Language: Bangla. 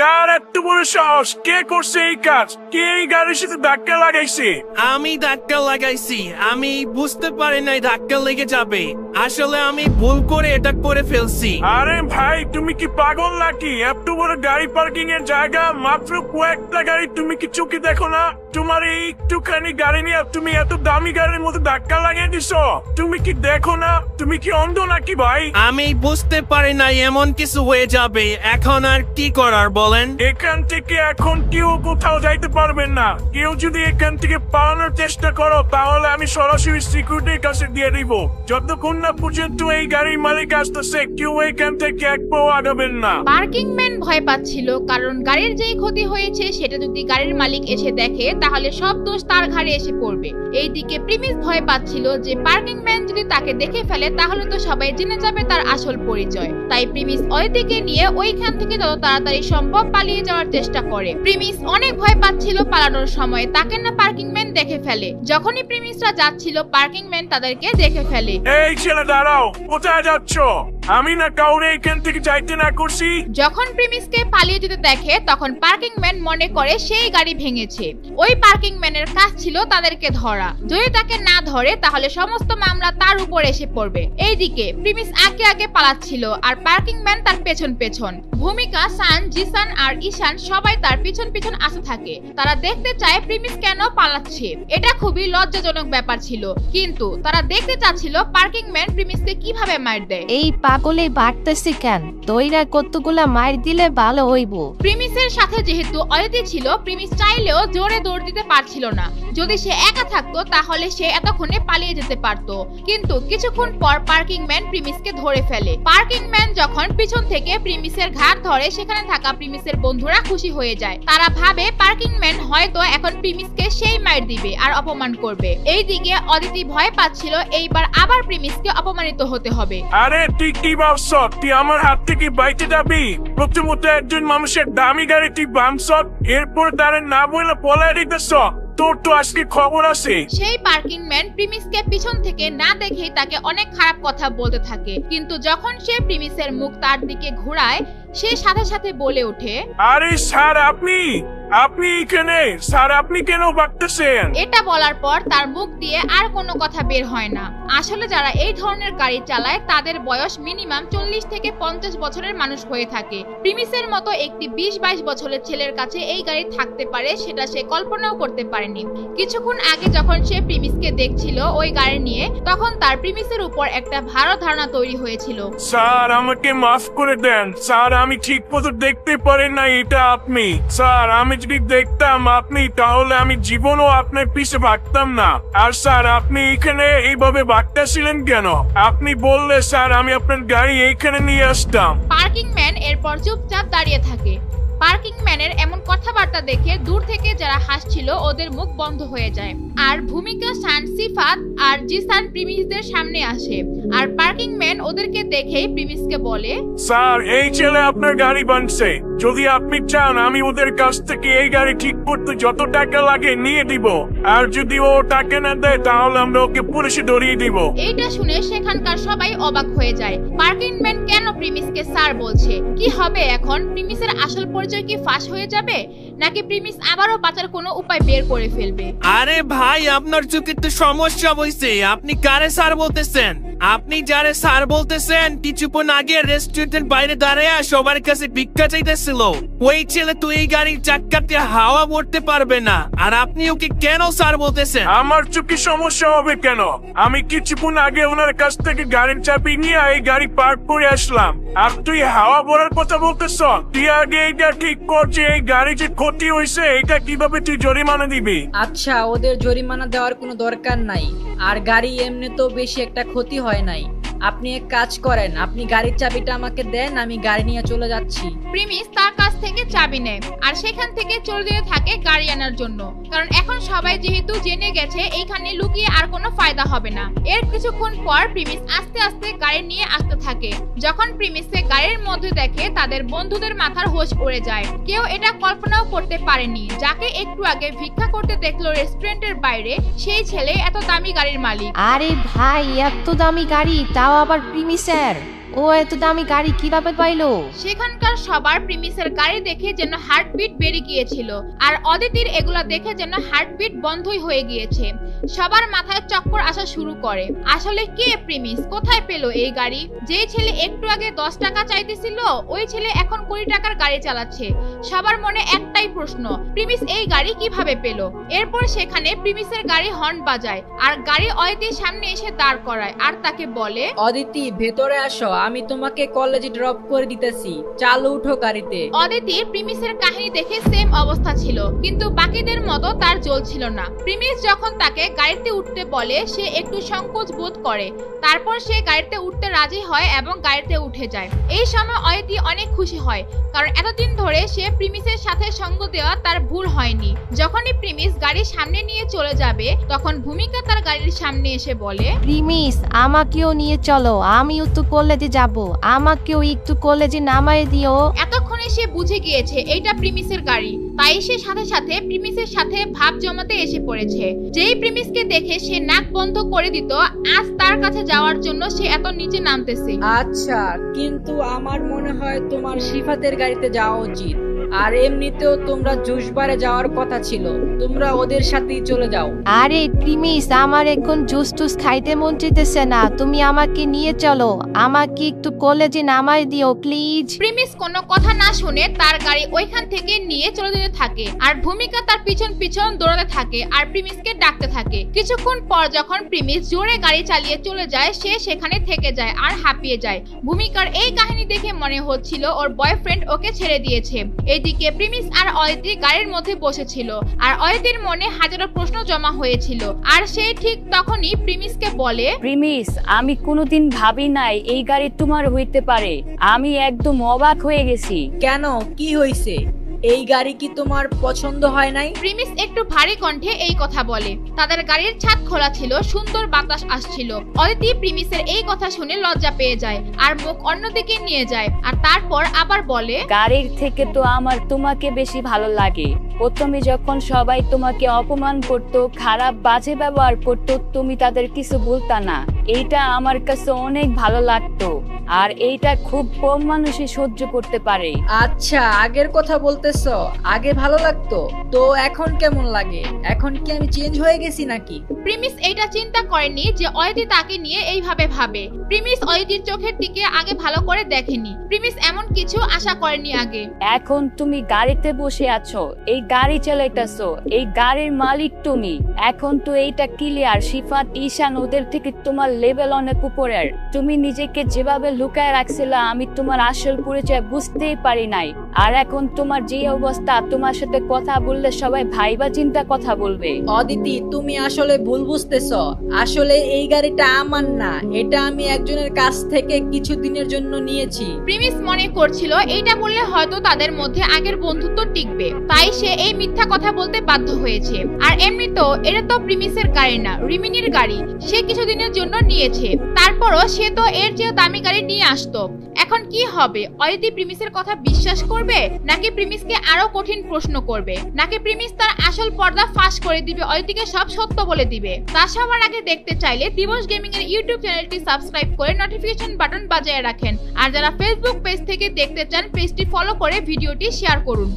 কার এত বড় সাহস? কে করছে এই কাজ? কে এই গাড়ির সাথে ধাক্কা লাগাইছে? আমি ধাক্কা লাগাইছি। আমি বুঝতে পারি নাই ধাক্কা লেগে যাবে। আসলে আমি ভুল করে এটা করে ফেলছি। আরে ভাই, তুমি কি পাগল নাকি? এত বড় গাড়ি পার্কিং এর জায়গা, মাত্র কয়েকটা গাড়ি, তুমি কি চোখে দেখো না? তোমার এই একটুখানি গাড়ি নিয়ে তুমি এত দামি গাড়ির মধ্যে ধাক্কা লাগিয়ে দিছো। তুমি কি দেখো না? তুমি কি অন্ধ নাকি ভাই? আমি বুঝতে পারি নাই এমন কিছু হয়ে যাবে। এখন আর কি করার বলেন? এখান থেকে এখন কেউ কোথাও যাইতে পারবেন না। কেউ যদি এখান থেকে পালানোর চেষ্টা করো তাহলে আমি সরাসরি সিকিউরিটির কাছে দিয়ে দিব। যতক্ষণ না পর্যন্ত এই গাড়ির মালিক আসতেছে, কেউ এখান থেকে এক পাও আগাবেন না। পার্কিং ম্যান ভয় পাচ্ছিল, কারণ গাড়ির যেই ক্ষতি হয়েছে সেটা যদি গাড়ির মালিক এসে দেখে তাহলে সব দোষ তার ঘাড়ে এসে পড়বে। এইদিকে প্রিমিস ভয় পাচ্ছিল যে পার্কিং ম্যান যদি তাকে দেখে ফেলে তাহলে তো সবাই জেনে যাবে তার আসল পরিচয়। তাই প্রিমিস অদিতিকে নিয়ে ওইখান থেকে যত তাড়াতাড়ি সম্ভব পালিয়ে যাওয়ার চেষ্টা করে। প্রিমিস অনেক ভয় পাচ্ছিল পালানোর সময় তাকে না পার্কিং ম্যান দেখে ফেলে। যখনই প্রিমিসরা যাচ্ছিল পার্কিং ম্যান তাদেরকে দেখে ফেলে। এই ছেলে দাঁড়াও, কোথায় যাচ্ছ? আমি না কাউরে এখান থেকে যাইতে না করছি। যখন প্রিমিসকে পালিয়ে যেতে দেখে তখন পার্কিং ম্যান মনে করে সেই গাড়ি ভেঙেছে। ওই পার্কিং ম্যানের কাজ ছিল তাদেরকে ধরা। যদি তাকে না ধরে তাহলে সমস্ত মামলা তার উপর এসে পড়বে। এইদিকে প্রিমিস আগে আগে পালাচ্ছিল আর পার্কিং ম্যান তার পেছন পেছন। ভূমিকা, সান, জিসান আর ঈশান সবাই তার পিছন পিছন আসতে থাকে। তারা দেখতে চায় প্রিমিস কেন পালাচ্ছে। এটা খুবই লজ্জাজনক ব্যাপার ছিল, কিন্তু তারা দেখতে চাচ্ছিল পার্কিং ম্যান প্রিমিসকে কিভাবে মার দেয়। এই পাগলে বাড়তেছে কেন? দইরা কতগুলা মার দিলে ভালো হইব। প্রিমিসের সাথে যেহেতু অদিতি ছিল, প্রিমিস চাইলেও জোরে দৌড় দিতে পারছিল না। যদি সে একা থাকতো তাহলে সে এতক্ষণে পালিয়ে যেতে পারত। কিন্তু কিছুক্ষণ পর পার্কিং ম্যান প্রিমিসকে ধরে ফেলে। পার্কিং ম্যান যখন পিছন থেকে প্রিমিসের ঘাড় ধরে সেখানে থাকা প্রিমিসের বন্ধুরা খুশি হয়ে যায়। তারা ভাবে পার্কিং ম্যান হয়তো এখন প্রিমিসকে সেই মার দিবে আর অপমান করবে। এইদিকে অদিতি ভয় পাচ্ছিল এইবার আবার প্রিমিসকে অপমানিত হতে হবে। আরে তুই কি ভাবছ তুই আমার হাত থেকে বাইতে যাবি? প্রথমত একজন মানুষের দামি গাড়ি তুই বামছ, এরপর তারে না বলে পলায় দিতেছ। তোর তো আজকে খবর আছে। সেই পার্কিং ম্যান প্রিমিসকে পিছন থেকে না দেখেই তাকে অনেক খারাপ কথা বলতে থাকে। কিন্তু যখন সে প্রিমিসের মুখ তার দিকে ঘোরায় সে সাথে সাথে বলে ওঠে, আরে স্যার আপনি এখানে? স্যার আপনি কেন ভাগতেছেন? এটা বলার পর তার মুখ দিয়ে আর কোনো কথা বের হয় না। আসলে যারা এই ধরনের গাড়ি চালায় তাদের বয়স মিনিমাম 40 থেকে 50 বছরের মানুষ হয়ে থাকে। প্রিমিসের মতো একটি 20-22 বছরের ছেলের কাছে এই গাড়ি থাকতে পারে সেটা সে কল্পনাও করতে পারেনি। কিছুক্ষণ আগে যখন সে প্রিমিসকে দেখছিল ওই গাড়ি নিয়ে, তখন তার প্রিমিসের উপর একটা ভালো ধারণা তৈরি হয়েছিল। স্যার আমাকে মাফ করে দেন। স্যার আমি ঠিক মতো দেখতে পারি না এটা আপনি। স্যার আমি যদি দেখতাম আপনি তাহলে আমি জীবনও আপনার পিছে ভাগতাম না। আর স্যার আপনি এখানে এইভাবে ভাগতেছিলেন কেন? আপনি বললে স্যার আমি আপনার গাড়ি এইখানে নিয়ে আসতাম। পার্কিং ম্যান এরপর চুপচাপ দাঁড়িয়ে থাকে। পার্কিং ম্যানের এমন কথাবার্তা দেখে দূর থেকে যারা হাসছিল ওদের মুখ বন্ধ হয়ে যায়। আর ভূমিকা, সান, সিফাত আর জিসান প্রিমিসদের সামনে আসে। আর পার্কিং ম্যান ওদেরকে দেখেই প্রিমিসকে বলে, স্যার এই ছেলে আপনার গাড়ি বানছে। যদি আপনি চান আমি ওদের কাছ থেকে এই গাড়ি ঠিক করতে যত টাকা লাগে নিয়ে দিব। আর যদি ও টাকা না দেয় তাহলে আমরা ওকে পুলিশে ধরিয়ে দিব। এইটা শুনে সেখানকার সবাই অবাক হয়ে যায়। পার্কিং ম্যান কেন প্রিমিসকে স্যার বলছে? কি হবে এখন? প্রিমিসের আসল পরিচয় কি ফাঁস হয়ে যাবে, নাকি প্রিমিস আবারও বাঁচার কোনো উপায় বের করে ফেলবে? আরে ভাই, আপনার চোখে তো সমস্যা হয়েছে। আপনি কারে স্যার বলতেছেন? আপনি যারে স্যার বলতেছেন কিছুক্ষণ আগে রেস্টুরেন্টের বাইরে দাঁড়িয়ে সবার কাছে ভিক্ষা চাইতেছিল। ওই ছেলে তো এই গাড়ির চাকাতে হাওয়া ভরতে পারবে না, আর আপনি ওকে কেন স্যার বলতেছেন? আমার চোখে সমস্যা হবে কেন? আমি কিছুক্ষণ আগে ওনার কাছ থেকে গাড়ির চাবি নিয়ে এই গাড়ি পার্ক করে আসলাম। আর তুই হাওয়া ভরার কথা বলতেছ? তুই আগে এটা ঠিক কর যে এই গাড়ি যে ক্ষতি হয়েছে এটা কিভাবে তুই জরিমানা দিবি। আচ্ছা, ওদের জরিমানা দেওয়ার কোনো দরকার নাই। আর গাড়ি এমনি তো বেশি একটা ক্ষতি হয় নাই। আপনি এক কাজ করেন, আপনি গাড়ির চাবিটা আমাকে দেন, আমি গাড়ি নিয়ে চলে যাচ্ছি। প্রিমিস তার কাছ থেকে চাবি নেয় আর সেখান থেকে চলে যেতে থাকে গাড়ি আনার জন্য। কারণ এখন সবাই যেহেতু জেনে গেছে এইখানে লুকিয়ে আর কোনো ফায়দা হবে না। এর কিছুক্ষণ পর প্রিমিস আস্তে আস্তে গাড়ি নিয়ে আসতে থাকে। যখন প্রিমিসে গাড়ির মধ্যে দেখে তাদের বন্ধুদের মাথার হোশ উড়ে যায়। কেউ এটা কল্পনাও করতে পারেনি যাকে একটু আগে ভিক্ষা করতে দেখলো রেস্টুরেন্টের বাইরে, সেই ছেলে এত দামি গাড়ির মালিক। আরে ভাই, এত দামি গাড়ি, তাও আবার প্রিমিসের। ও এত দামি গাড়ি কিভাবে পাইলো? সেখানকার সবার প্রিমিসের গাড়ি দেখে যেন হার্টবিট বেড়ে গিয়েছিল, আর অদিতির এগুলা দেখে যেন হার্টবিট বন্ধই হয়ে গিয়েছে। সবার মাথায় চক্কর আসা শুরু করে। আসলে কে প্রিমিস, কোথায় পেলো এই গাড়ি? যেই ছেলে একটু আগে 10 টাকা চাইতেছিল ওই ছেলে এখন 20 টাকার গাড়ি চালাচ্ছে। সবার মনে একটাই প্রশ্ন, প্রিমিস এই গাড়ি কিভাবে পেলো? এরপর সেখানে প্রিমিসের গাড়ি হর্ন বাজায় আর গাড়ি অদিতির সামনে এসে দাঁড় করায় আর তাকে বলে, অদিতি ভেতরে আসো, আমি তোমাকে কলেজে ড্রপ করে দিতেছি, চালু উঠো গাড়িতে। অদিতি প্রিমিসের কাহিনী দেখে সেম অবস্থা ছিল, কিন্তু বাকিদের মতো তার জ্বলছিল না। প্রিমিস যখন তাকে গাড়িতে উঠতে বলে সে একটু সংকোচ বোধ করে, তারপর সে গাড়িতে উঠতে রাজি হয় এবং গাড়িতে উঠে যায়। এই সময় অদিতি অনেক খুশি হয়, কারণ এতদিন ধরে সে প্রিমিসের সাথে সঙ্গ দেওয়া তার ভুল হয়নি। যখনই প্রিমিস গাড়ির সামনে নিয়ে চলে যাবে তখন ভূমিকা তার গাড়ির সামনে এসে বলে, প্রিমিস আমাকেও নিয়ে চলো, আমিও তো কলেজে যাব, আমাকেও একটু কলেজে নামায় দিও। এতক্ষণে সে বুঝে গিয়েছে এইটা প্রিমিসের গাড়ি, তাই সে সাথে সাথে প্রিমিসের সাথে ভাব জমাতে এসে পড়েছে। যেই প্রিমিসকে দেখে সে নাক বন্ধ করে দিত, আজ তার কাছে যাওয়ার জন্য সে এত নিচে নামতেছে। আচ্ছা, কিন্তু আমার মনে হয় তোমার সিফাতের গাড়িতে যাওয়া উচিত। আর এমনিতেও তোমরা জুসবারে যাওয়ার কথা ছিল, তোমরা ওদের সাথেই চলে যাও। আরে প্রিমিস আমার এখন জুস টুস খাইতে মন চাইতেছে না, তুমি আমাকে নিয়ে চলো, আমাকে একটু কলেজে নামায় দিও প্লিজ। প্রিমিস কোনো কথা না শুনে তার গাড়ি ওইখান থেকে নিয়ে চলে যেতে থাকে, আর ভূমিকা তার পিছন পিছন দৌড়াতে থাকে আর প্রিমিসকে ডাকতে থাকে। কিছুক্ষণ পর যখন প্রিমিস জোরে গাড়ি চালিয়ে চলে যায় সে সেখানে থেকে যায় আর হাঁপিয়ে যায়। ভূমিকার এই কাহিনী দেখে মনে হচ্ছিল ওর বয়ফ্রেন্ড ওকে ছেড়ে দিয়েছে। এদিকে প্রিমিস আর অদিতি গাড়ির মধ্যে বসেছিল আর অদিতির মনে হাজারো প্রশ্ন জমা হয়েছিল, আর সে ঠিক তখনই প্রিমিসকে বলে, প্রিমিস আমি কোনোদিন ভাবি নাই এই গাড়ি তোমার হইতে পারে, আমি একদম অবাক হয়ে গেছি। কেন, কি হয়েছে? এই গাড়ি কি তোমার পছন্দ হয় নাই? প্রিমিস একটু ভারী কণ্ঠে এই কথা বলে। তাদের গাড়ির ছাদ খোলা ছিল, সুন্দর বাতাস আসছিল। অদিতি প্রিমিসের এই কথা শুনে লজ্জা পেয়ে যায় আর মুখ অন্যদিকে নিয়ে যায়, আর তারপর আবার বলে, গাড়ির থেকে তো আমার তোমাকে বেশি ভালো লাগে। প্রথমে যখন সবাই তোমাকে অপমান করতো, খারাপ বাজে ব্যবহার করতো, তুমি তাদের কিছু বলতা না, এইটা আমার কাছে অনেক ভালো লাগতো, আর এইটা খুব কম মানুষই সহ্য করতে পারে। আচ্ছা, আগের কথা বলতেছ, আগে ভালো লাগতো তো এখন কেমন লাগে? এখন কি আমি চেঞ্জ হয়ে গেছি নাকি? প্রিমিস এইটা চিন্তা করেনি যে অদিতি তাকে নিয়ে এইভাবে ভাবে। প্রিমিস অদিতির চোখের দিকে আগে ভালো করে দেখেনি, প্রিমিস এমন কিছু আশা করেনি আগে। এখন তুমি গাড়িতে বসে আছো, এই গাড়ি চালাইতেছো, এই গাড়ির মালিক তুমি। এখন তো এইটা ক্লিয়ার, সিফাত ঈশান ওদের থেকে তোমার লেভেল অনেক উপরের। তুমি নিজেকে যেভাবে লুকায় রাখছিলা আমি তোমার আসল পরিচয় বুঝতেই পারি নাই, আর এখন তোমার যে অবস্থা, তোমার সাথে কথা বললে সবাই ভাইবা চিন্তা কথা বলবে। অদিতি তুমি আসলে ভুল বুঝতেছ, আসলে এই গাড়িটা আমার না, এটা আমি একজনের কাছ থেকে কিছুদিনের জন্য নিয়েছি। প্রিমিস মনে করছিল এইটা বললে হয়তো তাদের মধ্যে আগের বন্ধুত্ব টিকবে, তাই সে এই মিথ্যা কথা বলতে বাধ্য হয়েছে। আর এমনিতেও এটা তো প্রিমিসের গাড়ি না, রিমিনির গাড়ি, সে কিছুদিনের জন্য নিয়েছে। তারপরও সে তো এর চেয়ে দামি গাড়ি নিয়ে আসতো। এখন কি হবে? অদিতি প্রিমিসের কথা বিশ্বাস করবে, নাকি প্রিমিসকে আরো কঠিন প্রশ্ন করবে, নাকি প্রিমিস তার আসল পর্দা ফাঁস করে দিবে, অদিতিকে সব সত্য বলে দিবে? তা সবার আগে দেখতে চাইলে দিবস গেমিং এর ইউটিউব চ্যানেলটি সাবস্ক্রাইব করে নোটিফিকেশন বাটন বাজিয়ে রাখেন, আর যারা ফেসবুক পেজ থেকে দেখতে চান পেজটি ফলো করে ভিডিওটি শেয়ার করুন।